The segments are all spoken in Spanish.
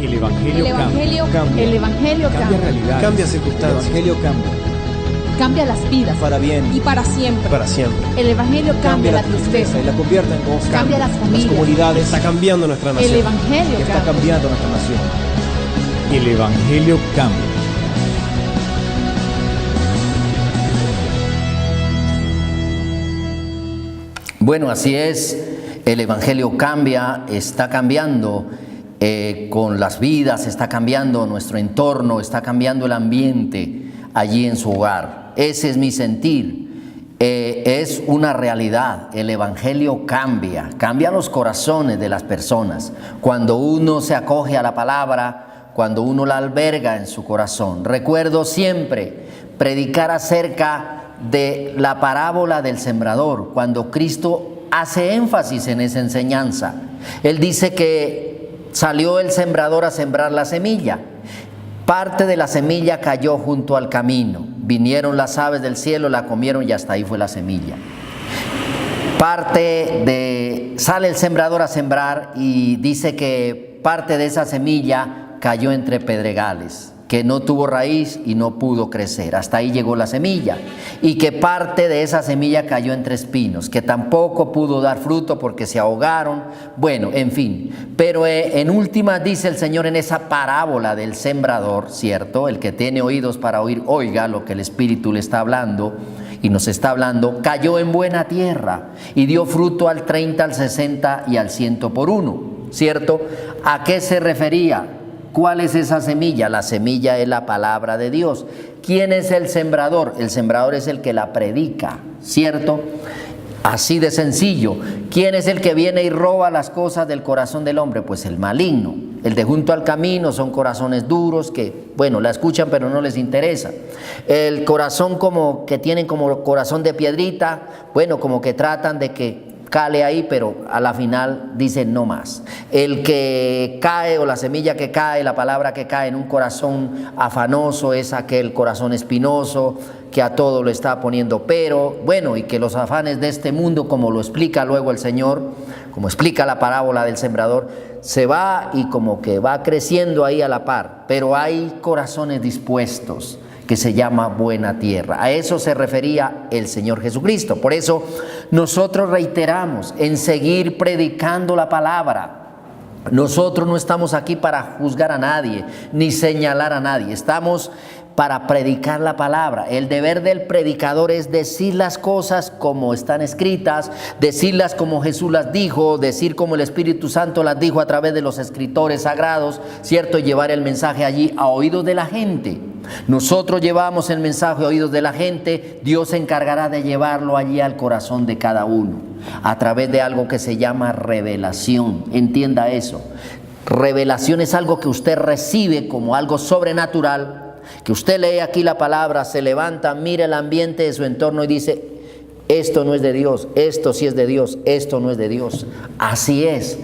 El Evangelio cambia. El Evangelio Cambia cambia. realidades. Cambia El circunstancias. Evangelio cambia. Cambia las vidas. Para bien. Y para siempre. Para siempre. El Evangelio cambia la tristeza. y la convierte en gozo. Cambia las Las familias. comunidades. Está cambiando nuestra El nación. Evangelio Está cambia. cambiando nuestra nación. El Evangelio cambia. Bueno, así es, el Evangelio cambia, está cambiando con las vidas, está cambiando nuestro entorno, está cambiando el ambiente allí en su hogar. Ese es mi sentir, es una realidad, el Evangelio cambia los corazones de las personas. Cuando uno se acoge a la palabra, cuando uno la alberga en su corazón. Recuerdo siempre predicar acerca de la parábola del sembrador, cuando Cristo hace énfasis en esa enseñanza. Él dice que salió el sembrador a sembrar la semilla. Parte de la semilla cayó junto al camino. Vinieron las aves del cielo, la comieron y hasta ahí fue la semilla. Sale el sembrador a sembrar y dice que parte de esa semilla cayó entre pedregales, que no tuvo raíz y no pudo crecer. Hasta ahí llegó la semilla. Y que parte de esa semilla cayó entre espinos, que tampoco pudo dar fruto porque se ahogaron. Bueno, en fin. Pero en última dice el Señor en esa parábola del sembrador, ¿cierto? El que tiene oídos para oír, oiga lo que el Espíritu le está hablando y nos está hablando. Cayó en buena tierra y dio fruto al 30, al 60 y al 100 por uno, ¿cierto? ¿A qué se refería? ¿Cuál es esa semilla? La semilla es la palabra de Dios. ¿Quién es el sembrador? El sembrador es el que la predica, ¿cierto? Así de sencillo. ¿Quién es el que viene y roba las cosas del corazón del hombre? Pues el maligno. El de junto al camino son corazones duros que, bueno, la escuchan pero no les interesa. El corazón como que tienen como corazón de piedrita, bueno, como que tratan de que cale ahí, pero a la final dicen no más. El que cae o la semilla que cae, la palabra que cae en un corazón afanoso es aquel corazón espinoso que a todo lo está poniendo pero, bueno, y que los afanes de este mundo, como lo explica luego el Señor, como explica la parábola del sembrador, se va y como que va creciendo ahí a la par, pero hay corazones dispuestos, que se llama buena tierra. A eso se refería el Señor Jesucristo. Por eso nosotros reiteramos en seguir predicando la palabra. Nosotros no estamos aquí para juzgar a nadie, ni señalar a nadie. Estamos para predicar la palabra. El deber del predicador es decir las cosas como están escritas, decirlas como Jesús las dijo, decir como el Espíritu Santo las dijo a través de los escritores sagrados, ¿cierto? Y llevar el mensaje allí a oídos de la gente. Nosotros llevamos el mensaje a oídos de la gente, Dios se encargará de llevarlo allí al corazón de cada uno, a través de algo que se llama revelación. Entienda eso. Revelación es algo que usted recibe como algo sobrenatural, que usted lee aquí la palabra, se levanta, mira el ambiente de su entorno y dice, esto no es de Dios, esto sí es de Dios, esto no es de Dios. Así es.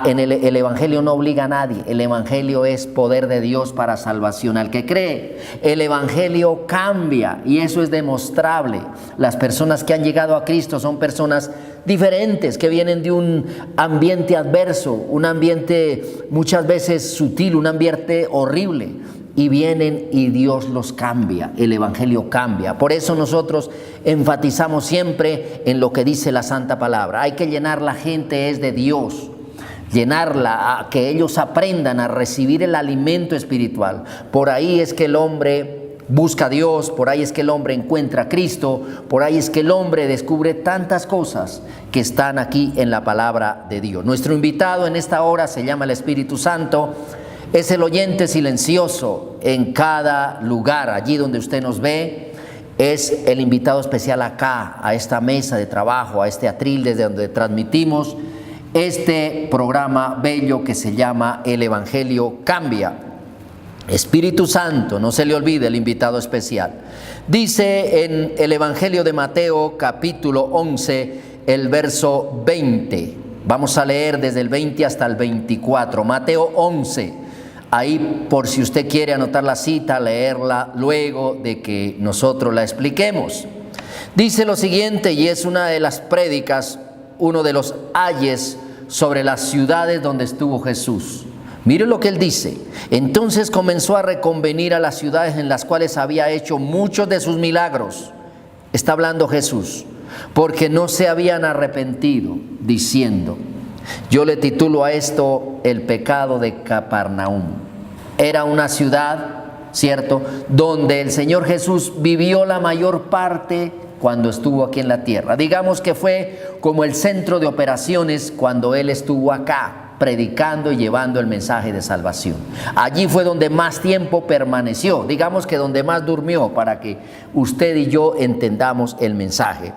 El Evangelio no obliga a nadie, el Evangelio es poder de Dios para salvación al que cree. El Evangelio cambia y eso es demostrable. Las personas que han llegado a Cristo son personas diferentes, que vienen de un ambiente adverso, un ambiente muchas veces sutil, un ambiente horrible. Y vienen y Dios los cambia, el Evangelio cambia. Por eso nosotros enfatizamos siempre en lo que dice la Santa Palabra. Hay que llenar la gente es de Dios, llenarla, a que ellos aprendan a recibir el alimento espiritual. Por ahí es que el hombre busca a Dios, por ahí es que el hombre encuentra a Cristo, por ahí es que el hombre descubre tantas cosas que están aquí en la palabra de Dios. Nuestro invitado en esta hora se llama el Espíritu Santo. Es el oyente silencioso en cada lugar, allí donde usted nos ve. Es el invitado especial acá, a esta mesa de trabajo, a este atril desde donde transmitimos este programa bello que se llama El Evangelio Cambia. Espíritu Santo, no se le olvide el invitado especial. Dice en el Evangelio de Mateo, capítulo 11, el verso 20. Vamos a leer desde el 20 hasta el 24. Mateo 11. Ahí, por si usted quiere anotar la cita, leerla luego de que nosotros la expliquemos. Dice lo siguiente, y es una de las prédicas, uno de los ayes sobre las ciudades donde estuvo Jesús. Mire lo que él dice. Entonces comenzó a reconvenir a las ciudades en las cuales había hecho muchos de sus milagros. Está hablando Jesús, porque no se habían arrepentido, diciendo, yo le titulo a esto el pecado de Capernaum. Era una ciudad, ¿cierto?, donde el Señor Jesús vivió la mayor parte cuando estuvo aquí en la tierra. Digamos que fue como el centro de operaciones cuando Él estuvo acá, predicando y llevando el mensaje de salvación. Allí fue donde más tiempo permaneció, digamos que donde más durmió, para que usted y yo entendamos el mensaje.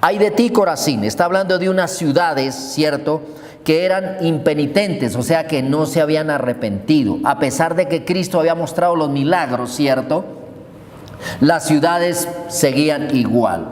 Ay de ti, Corazín, está hablando de unas ciudades, ¿cierto?, que eran impenitentes, o sea que no se habían arrepentido, a pesar de que Cristo había mostrado los milagros, ¿cierto? Las ciudades seguían igual.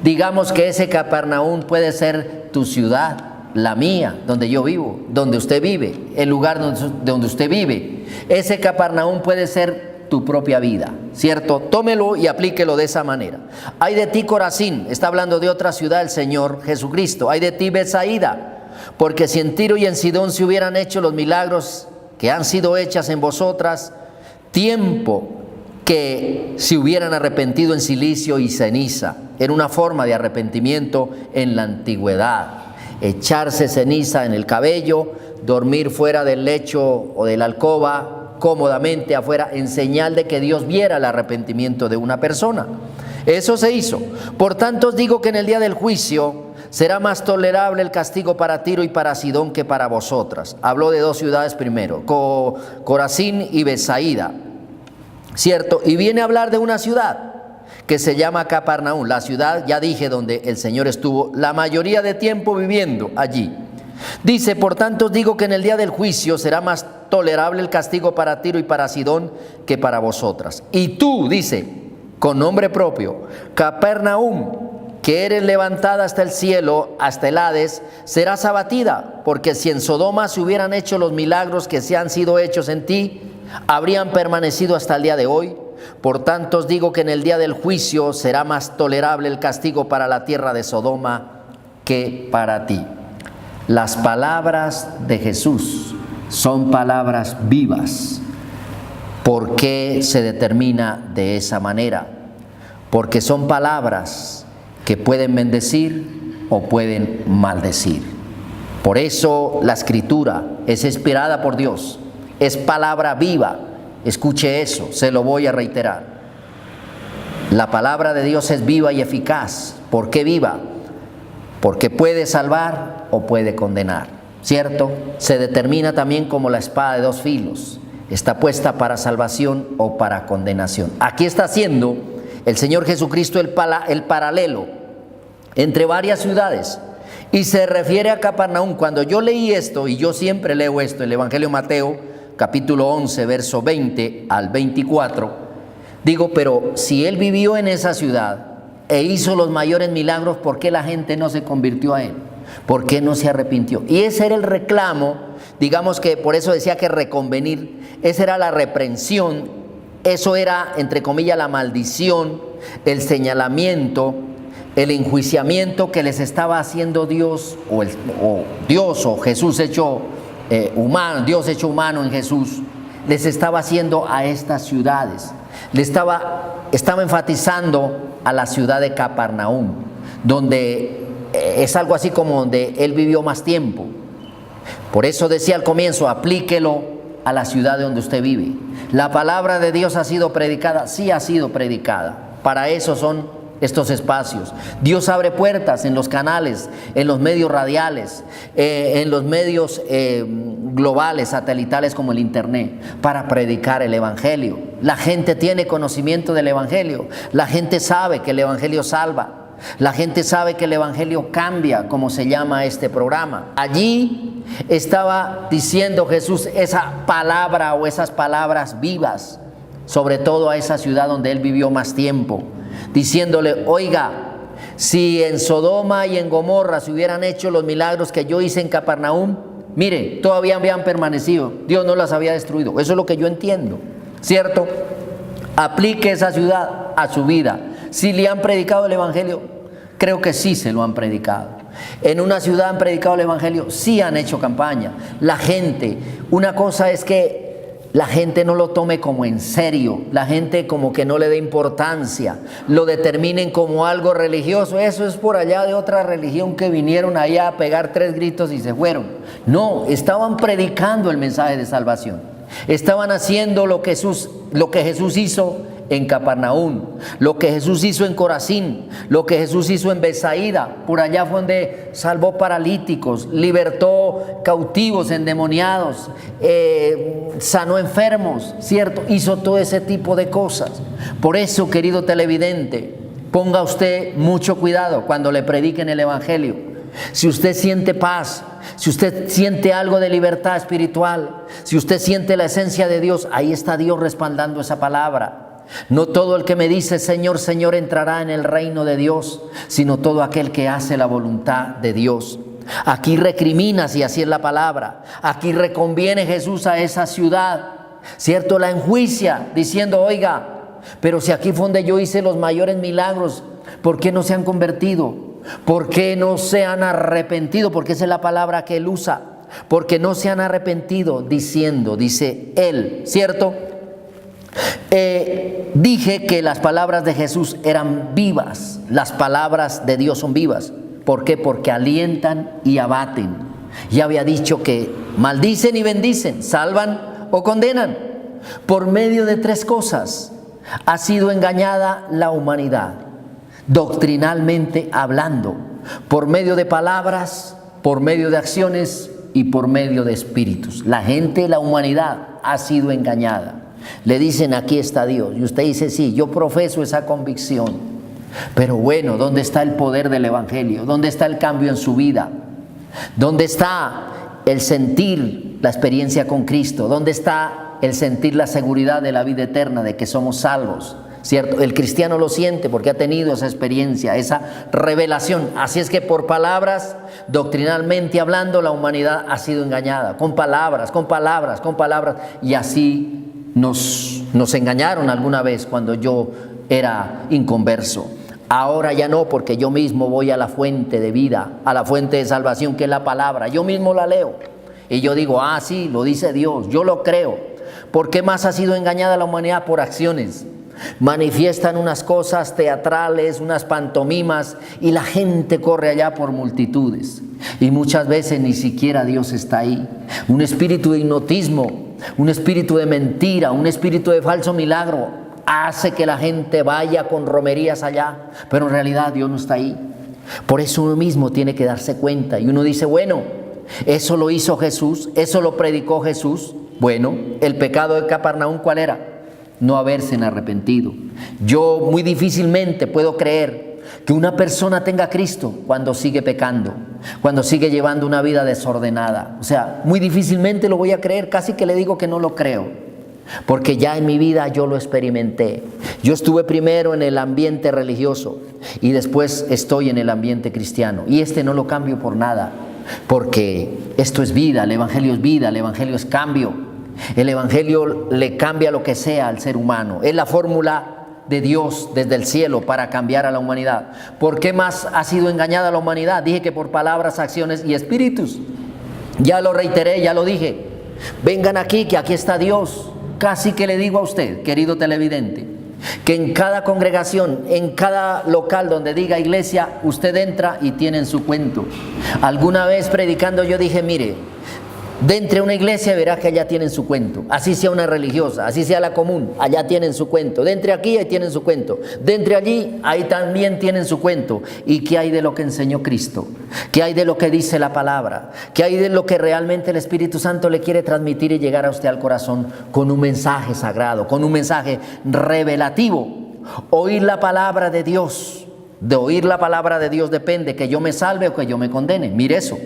Digamos que ese Capernaum puede ser tu ciudad, la mía, donde yo vivo, donde usted vive, el lugar donde usted vive. Ese Capernaum puede ser tu propia vida, ¿cierto? Tómelo y aplíquelo de esa manera. Ay de ti, Corazín, está hablando de otra ciudad el Señor Jesucristo. Ay de ti, Betsaida, porque si en Tiro y en Sidón se hubieran hecho los milagros que han sido hechas en vosotras, tiempo que se hubieran arrepentido en silicio y ceniza. Era una forma de arrepentimiento en la antigüedad. Echarse ceniza en el cabello, dormir fuera del lecho o de la alcoba, cómodamente afuera, en señal de que Dios viera el arrepentimiento de una persona. Eso se hizo. Por tanto os digo que en el día del juicio será más tolerable el castigo para Tiro y para Sidón que para vosotras. Habló de dos ciudades primero, Corazín y Betsaida, ¿cierto? Y viene a hablar de una ciudad que se llama Capernaum, la ciudad, ya dije, donde el Señor estuvo la mayoría de tiempo viviendo allí. Dice, por tanto os digo que en el día del juicio será más tolerable el castigo para Tiro y para Sidón que para vosotras. Y tú, dice, con nombre propio, Capernaum, que eres levantada hasta el cielo, hasta el Hades, serás abatida, porque si en Sodoma se hubieran hecho los milagros que se han sido hechos en ti, habrían permanecido hasta el día de hoy. Por tanto os digo que en el día del juicio será más tolerable el castigo para la tierra de Sodoma que para ti. Las palabras de Jesús son palabras vivas. ¿Por qué se determina de esa manera? Porque son palabras que pueden bendecir o pueden maldecir. Por eso la Escritura es inspirada por Dios, es palabra viva. Escuche eso, se lo voy a reiterar. La palabra de Dios es viva y eficaz. ¿Por qué viva? Porque puede salvar o puede condenar, ¿cierto? Se determina también como la espada de dos filos. Está puesta para salvación o para condenación. Aquí está haciendo el Señor Jesucristo el paralelo entre varias ciudades. Y se refiere a Capernaum. Cuando yo leí esto, y yo siempre leo esto, el Evangelio de Mateo, capítulo 11, verso 20 al 24, digo, pero si Él vivió en esa ciudad e hizo los mayores milagros, ¿por qué la gente no se convirtió a Él? ¿Por qué no se arrepintió? Y ese era el reclamo, digamos que por eso decía que reconvenir, esa era la reprensión, eso era, entre comillas, la maldición, el señalamiento, el enjuiciamiento que les estaba haciendo Dios, o Jesús hecho humano, Dios hecho humano en Jesús, les estaba haciendo a estas ciudades. Estaba enfatizando a la ciudad de Capernaum, donde es algo así como donde Él vivió más tiempo. Por eso decía al comienzo, aplíquelo a la ciudad donde usted vive. La palabra de Dios ha sido predicada, sí ha sido predicada. Para eso son estos espacios. Dios abre puertas en los canales, en los medios radiales, en los medios globales, satelitales como el internet, para predicar el Evangelio. La gente tiene conocimiento del Evangelio. La gente sabe que el Evangelio salva. La gente sabe que el Evangelio cambia, como se llama este programa. Allí estaba diciendo Jesús esa palabra o esas palabras vivas, sobre todo a esa ciudad donde Él vivió más tiempo, diciéndole, oiga, si en Sodoma y en Gomorra se hubieran hecho los milagros que yo hice en Capernaum, mire, todavía habían permanecido, Dios no las había destruido. Eso es lo que yo entiendo, ¿cierto? Aplique esa ciudad a su vida. Si le han predicado el Evangelio, creo que sí se lo han predicado. En una ciudad han predicado el evangelio, sí han hecho campaña. La gente, una cosa es que la gente no lo tome como en serio, la gente como que no le dé importancia, lo determinen como algo religioso. Eso es por allá de otra religión que vinieron allá a pegar 3 gritos y se fueron. No, estaban predicando el mensaje de salvación. Estaban haciendo lo que Jesús hizo en Capernaum, lo que Jesús hizo en Corazín, lo que Jesús hizo en Betsaida. Por allá fue donde salvó paralíticos, libertó cautivos, endemoniados, sanó enfermos, ¿cierto? Hizo todo ese tipo de cosas. Por eso, querido televidente, ponga usted mucho cuidado cuando le prediquen el evangelio. Si usted siente paz, si usted siente algo de libertad espiritual, si usted siente la esencia de Dios, ahí está Dios respaldando esa palabra. No todo el que me dice Señor, Señor entrará en el reino de Dios, sino todo aquel que hace la voluntad de Dios. Aquí recrimina, si así es la palabra. Aquí reconviene Jesús a esa ciudad, ¿cierto? La enjuicia diciendo, oiga, pero si aquí fue donde yo hice los mayores milagros, ¿por qué no se han convertido? ¿Por qué no se han arrepentido? Porque esa es la palabra que él usa. Porque no se han arrepentido, dice él, ¿cierto? Dije que las palabras de Jesús eran vivas. Las palabras de Dios son vivas. ¿Por qué? Porque alientan y abaten. Ya había dicho que maldicen y bendicen, salvan o condenan. Por medio de 3 cosas ha sido engañada la humanidad, doctrinalmente hablando, por medio de palabras, por medio de acciones y por medio de espíritus. La gente, la humanidad ha sido engañada. Le dicen, aquí está Dios, y usted dice, sí, yo profeso esa convicción, pero bueno, ¿dónde está el poder del evangelio? ¿Dónde está el cambio en su vida? ¿Dónde está el sentir la experiencia con Cristo? ¿Dónde está el sentir la seguridad de la vida eterna, de que somos salvos? ¿Cierto? El cristiano lo siente porque ha tenido esa experiencia, esa revelación. Así es que por palabras, doctrinalmente hablando, la humanidad ha sido engañada, con palabras, y así nos engañaron alguna vez cuando yo era inconverso. Ahora ya no, porque yo mismo voy a la fuente de vida, a la fuente de salvación, que es la palabra. Yo mismo la leo y yo digo, sí, lo dice Dios, yo lo creo. ¿Por qué más ha sido engañada la humanidad? Por acciones. Manifiestan unas cosas teatrales, unas pantomimas, y la gente corre allá por multitudes. Y muchas veces ni siquiera Dios está ahí. Un espíritu de hipnotismo, un espíritu de mentira, un espíritu de falso milagro hace que la gente vaya con romerías allá, pero en realidad Dios no está ahí. Por eso uno mismo tiene que darse cuenta, y uno dice, bueno, eso lo hizo Jesús, eso lo predicó Jesús. Bueno, el pecado de Capernaum, ¿cuál era? No haberse arrepentido. Yo muy difícilmente puedo creer que una persona tenga a Cristo cuando sigue pecando, cuando sigue llevando una vida desordenada. O sea, muy difícilmente lo voy a creer, casi que le digo que no lo creo, porque ya en mi vida yo lo experimenté. Yo estuve primero en el ambiente religioso y después estoy en el ambiente cristiano, y no lo cambio por nada, porque esto es vida, el evangelio es vida, el evangelio es cambio. El evangelio le cambia lo que sea al ser humano. Es la fórmula de Dios desde el cielo para cambiar a la humanidad. ¿Por qué más ha sido engañada la humanidad? Dije que por palabras, acciones y espíritus. Ya lo reiteré, ya lo dije. Vengan aquí, que aquí está Dios. Casi que le digo a usted, querido televidente, que en cada congregación, en cada local donde diga iglesia, usted entra y tienen su cuento. Alguna vez predicando yo dije, mire, dentro de una iglesia verá que allá tienen su cuento, así sea una religiosa, así sea la común, allá tienen su cuento. Dentro aquí, ahí tienen su cuento. Dentro allí, ahí también tienen su cuento. ¿Y qué hay de lo que enseñó Cristo? ¿Qué hay de lo que dice la palabra? ¿Qué hay de lo que realmente el Espíritu Santo le quiere transmitir y llegar a usted al corazón con un mensaje sagrado, con un mensaje revelativo? Oír la palabra de Dios. De oír la palabra de Dios depende que yo me salve o que yo me condene. Mire eso,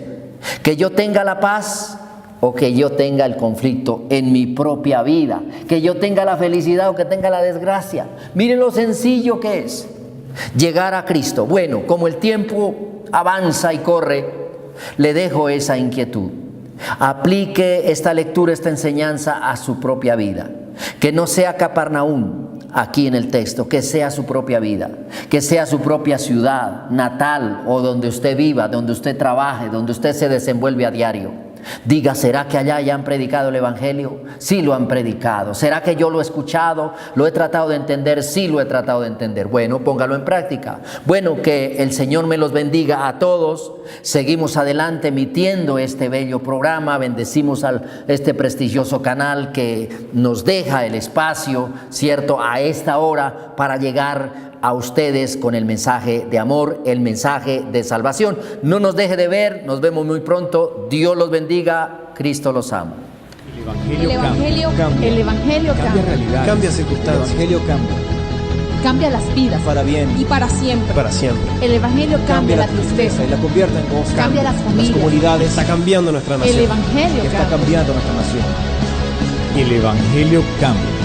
que yo tenga la paz o que yo tenga el conflicto en mi propia vida, que yo tenga la felicidad o que tenga la desgracia. Miren lo sencillo que es llegar a Cristo. Bueno, como el tiempo avanza y corre, le dejo esa inquietud. Aplique esta lectura, esta enseñanza a su propia vida. Que no sea Capernaum. aquí en el texto, que sea su propia vida, que sea su propia ciudad natal o donde usted viva, donde usted trabaje, donde usted se desenvuelve a diario. Diga, ¿será que allá ya han predicado el Evangelio? Sí lo han predicado. ¿Será que yo lo he escuchado? ¿Lo he tratado de entender? Sí lo he tratado de entender. Bueno, póngalo en práctica. Bueno, que el Señor me los bendiga a todos. Seguimos adelante emitiendo este bello programa. Bendecimos a este prestigioso canal que nos deja el espacio, ¿cierto?, a esta hora para llegar a ustedes con el mensaje de amor, el mensaje de salvación. No nos deje de ver, nos vemos muy pronto. Dios los bendiga, Cristo los ama. El Evangelio cambia realidades. Cambia circunstancias. El Evangelio cambia. cambia las vidas para bien y para siempre. Para siempre. El Evangelio cambia la tristeza y la convierte en gozo. Cambia las familias. Las comunidades. Está cambiando nuestra nación. El Evangelio Está cambiando nuestra nación. El Evangelio cambia.